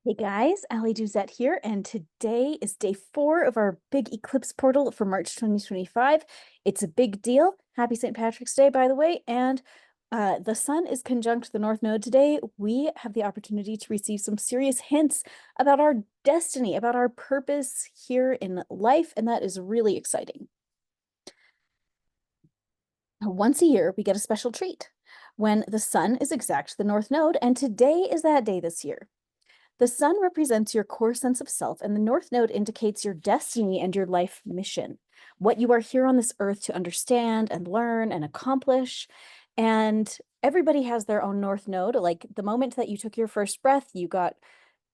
Hey guys, Ali Duzette here, and today is day 4 of our big eclipse portal for March 2025. It's a big deal. Happy St. Patrick's Day, by the way, and the sun is conjunct the North Node today. We have the opportunity to receive some serious hints about our destiny, about our purpose here in life, and that is really exciting. Once a year, we get a special treat when the sun is exact the North Node, and today is that day this year. The sun represents your core sense of self, and the North Node indicates your destiny and your life mission, what you are here on this earth to understand and learn and accomplish. And everybody has their own North Node. Like the moment that you took your first breath, you got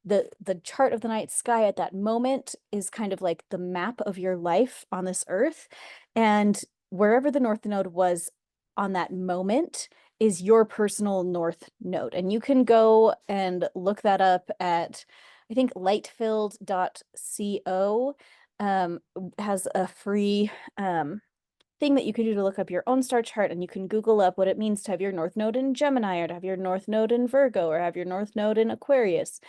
the chart of the night sky at that moment is kind of like the map of your life on this earth. And wherever the North Node was on that moment is your personal North Node. And you can go and look that up at, I think, lightfilled.co has a free thing that you can do to look up your own star chart, and you can Google up what it means to have your North Node in Gemini, or to have your North Node in Virgo, or have your North Node in Aquarius.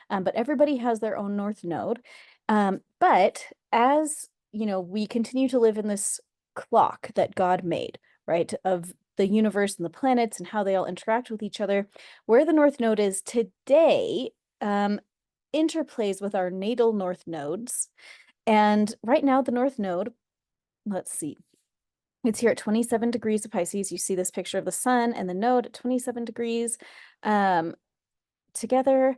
But everybody has their own North Node. But as you know, we continue to live in this clock that God made, right, of the universe and the planets and how they all interact with each other. Where the North Node is today interplays with our natal North Nodes. And right now, the North Node, let's see, it's here at 27 degrees of Pisces. You see this picture of the sun and the node at 27 degrees together.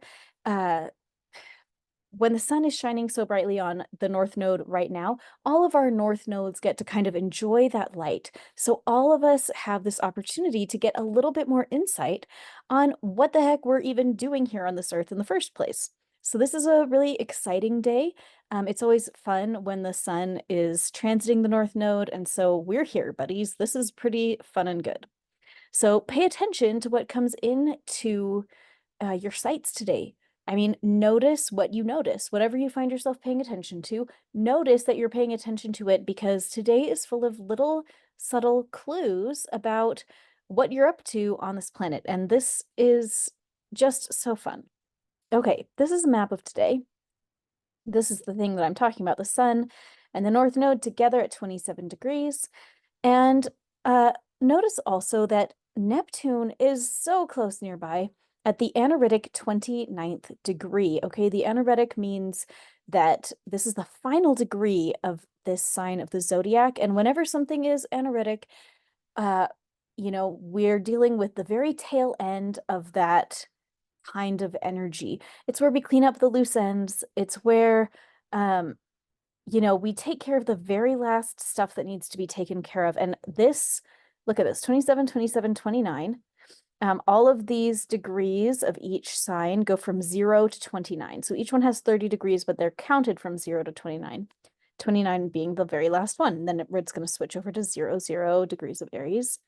When the sun is shining so brightly on the North Node right now, all of our North Nodes get to kind of enjoy that light. So all of us have this opportunity to get a little bit more insight on what the heck we're even doing here on this earth in the first place. So this is a really exciting day. It's always fun when the sun is transiting the North Node, and so we're here, buddies. This is pretty fun and good. So pay attention to what comes into your sights today. I mean, notice what you notice. Whatever you find yourself paying attention to, notice that you're paying attention to it, because today is full of little subtle clues about what you're up to on this planet. And this is just so fun. Okay, this is a map of today. This is the thing that I'm talking about, the sun and the North Node together at 27 degrees. And notice also that Neptune is so close nearby at the anaretic 29th degree. Okay, the anaretic means that this is the final degree of this sign of the zodiac. And whenever something is anaretic, we're dealing with the very tail end of that kind of energy. It's where we clean up the loose ends. It's where we take care of the very last stuff that needs to be taken care of. And this, look at this, 27, 27, 29. All of these degrees of each sign go from 0 to 29. So each one has 30 degrees, but they're counted from 0 to 29. 29 being the very last one. And then it's going to switch over to 0, 0 degrees of Aries.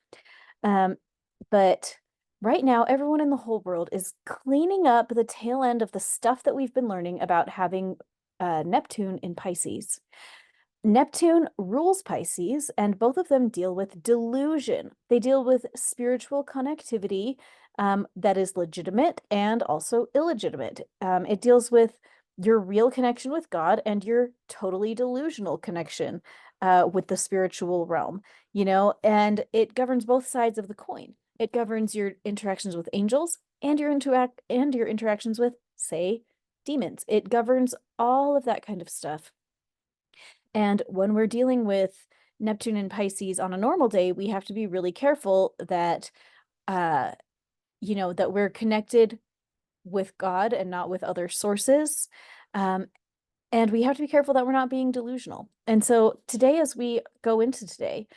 But right now, everyone in the whole world is cleaning up the tail end of the stuff that we've been learning about having Neptune in Pisces. Neptune rules Pisces, and both of them deal with delusion. They deal with spiritual connectivity that is legitimate and also illegitimate. It deals with your real connection with God and your totally delusional connection with the spiritual realm, and it governs both sides of the coin. It governs your interactions with angels and your interactions with, say, demons. It governs all of that kind of stuff. And when we're dealing with Neptune and Pisces on a normal day, we have to be really careful that, that we're connected with God and not with other sources. And we have to be careful that we're not being delusional. And so today, as we go into today,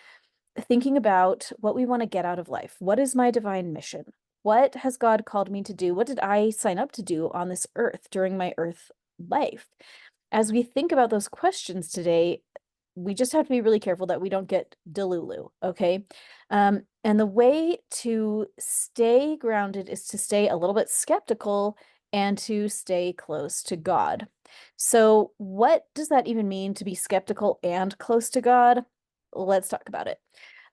thinking about what we want to get out of life, what is my divine mission? What has God called me to do? What did I sign up to do on this earth during my earth life? As we think about those questions today, we just have to be really careful that we don't get delulu, okay? And the way to stay grounded is to stay a little bit skeptical and to stay close to God. So what does that even mean, to be skeptical and close to God? Let's talk about it.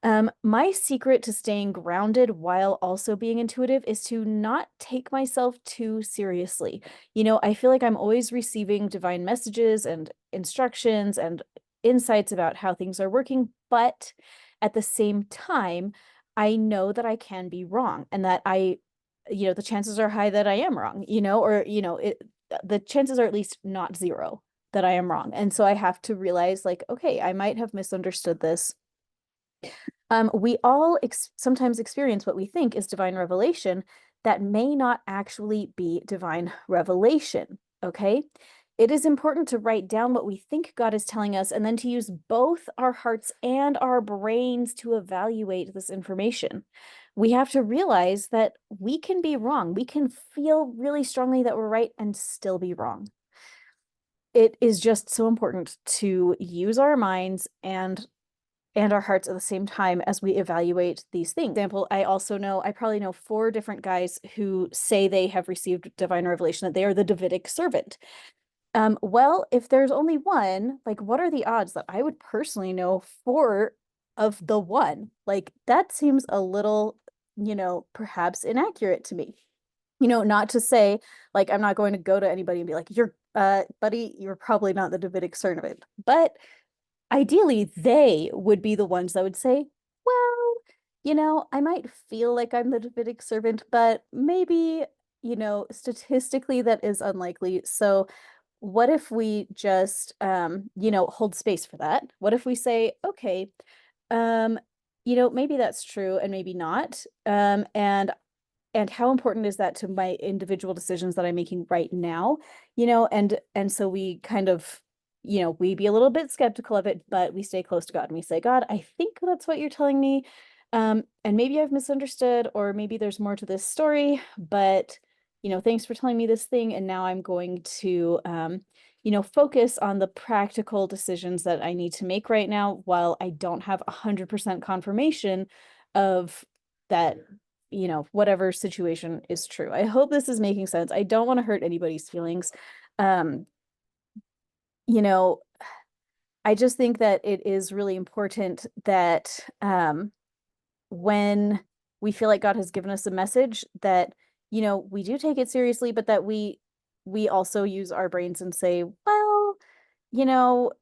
My secret to staying grounded while also being intuitive is to not take myself too seriously. I feel like I'm always receiving divine messages and instructions and insights about how things are working, but at the same time, I know that I can be wrong and that the chances are high that I am wrong, the chances are at least not zero that I am wrong. And so I have to realize, like, okay, I might have misunderstood this. We all sometimes experience what we think is divine revelation that may not actually be divine revelation. Okay. It is important to write down what we think God is telling us and then to use both our hearts and our brains to evaluate this information. We have to realize that we can be wrong. We can feel really strongly that we're right and still be wrong. It is just so important to use our minds and our hearts at the same time as we evaluate these things. For example, I probably know 4 different guys who say they have received divine revelation, that they are the Davidic servant. Well, if there's only one, like, what are the odds that I would personally know 4 of the one? Like, that seems a little, perhaps inaccurate to me. Not to say, like, I'm not going to go to anybody and be like, buddy, you're probably not the Davidic servant. But ideally, they would be the ones that would say, well, I might feel like I'm the Davidic servant, but maybe, statistically that is unlikely. So what if we just, hold space for that? What if we say, okay, um, maybe that's true and maybe not. And how important is that to my individual decisions that I'm making right now? And so we kind of, we be a little bit skeptical of it, but we stay close to God and we say, God, I think that's what you're telling me. And maybe I've misunderstood, or maybe there's more to this story, but thanks for telling me this thing. And now I'm going to focus on the practical decisions that I need to make right now while I don't have 100% confirmation of that, whatever situation is true. I hope this is making sense. I don't want to hurt anybody's feelings. Um, you know, I just think that it is really important that when we feel like God has given us a message, that we do take it seriously, but that we also use our brains and say, well, you know,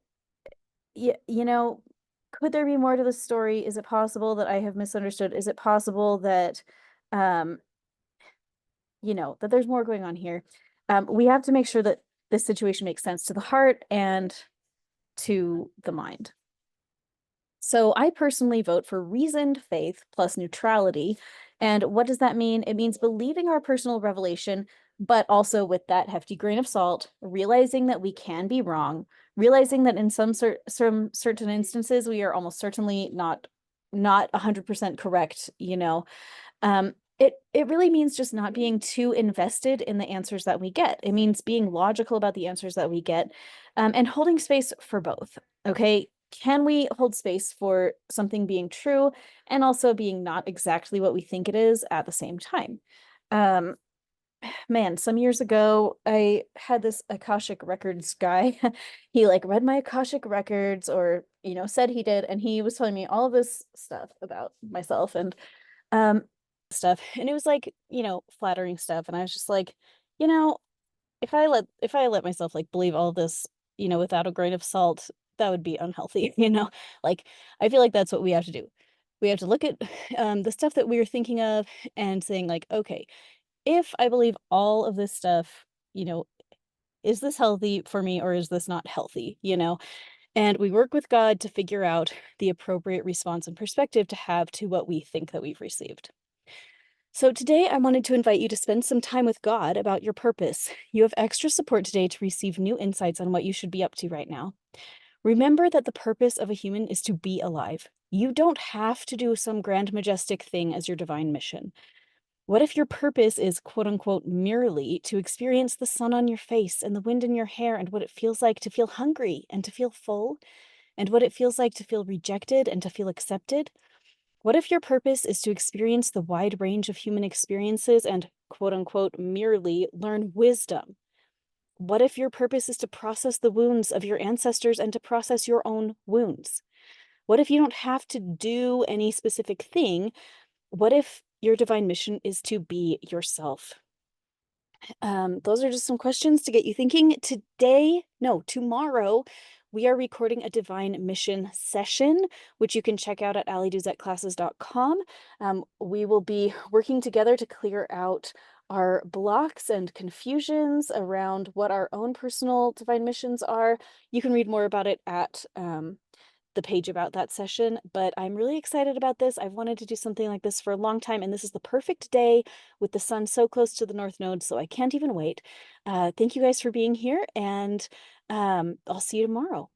you know, could there be more to the story? Is it possible that I have misunderstood? Is it possible that um that there's more going on here? We have to make sure that this situation makes sense to the heart and to the mind. So I personally vote for reasoned faith plus neutrality. And what does that mean? It means believing our personal revelation, but also with that hefty grain of salt, realizing that we can be wrong, realizing that in some certain instances we are almost certainly not 100% correct. It really means just not being too invested in the answers that we get. It means being logical about the answers that we get, and holding space for both. Okay, can we hold space for something being true and also being not exactly what we think it is at the same time? Um, Man, some years ago, I had this Akashic Records guy. He like read my Akashic Records, or said he did, and he was telling me all of this stuff about myself and um stuff. And it was like, flattering stuff. And I was just like, you know, if I let myself like believe all this, without a grain of salt, that would be unhealthy, Like, I feel like that's what we have to do. We have to look at the stuff that we are thinking of and saying, like, okay, if I believe all of this stuff, you know, is this healthy for me or is this not healthy? And we work with God to figure out the appropriate response and perspective to have to what we think that we've received. So today I wanted to invite you to spend some time with God about your purpose. You have extra support today to receive new insights on what you should be up to right now. Remember that the purpose of a human is to be alive. You don't have to do some grand majestic thing as your divine mission. What if your purpose is, quote unquote, merely to experience the sun on your face and the wind in your hair and what it feels like to feel hungry and to feel full, and what it feels like to feel rejected and to feel accepted? What if your purpose is to experience the wide range of human experiences and, quote unquote, merely learn wisdom? What if your purpose is to process the wounds of your ancestors and to process your own wounds? What if you don't have to do any specific thing? What if your divine mission is to be yourself? Those are just some questions to get you thinking. Tomorrow, we are recording a divine mission session, which you can check out at allyduzetclasses.com. We will be working together to clear out our blocks and confusions around what our own personal divine missions are. You can read more about it at the page about that session, but I'm really excited about this. I've wanted to do something like this for a long time, and this is the perfect day with the sun so close to the North Node, so I can't even wait. Thank you guys for being here, and I'll see you tomorrow.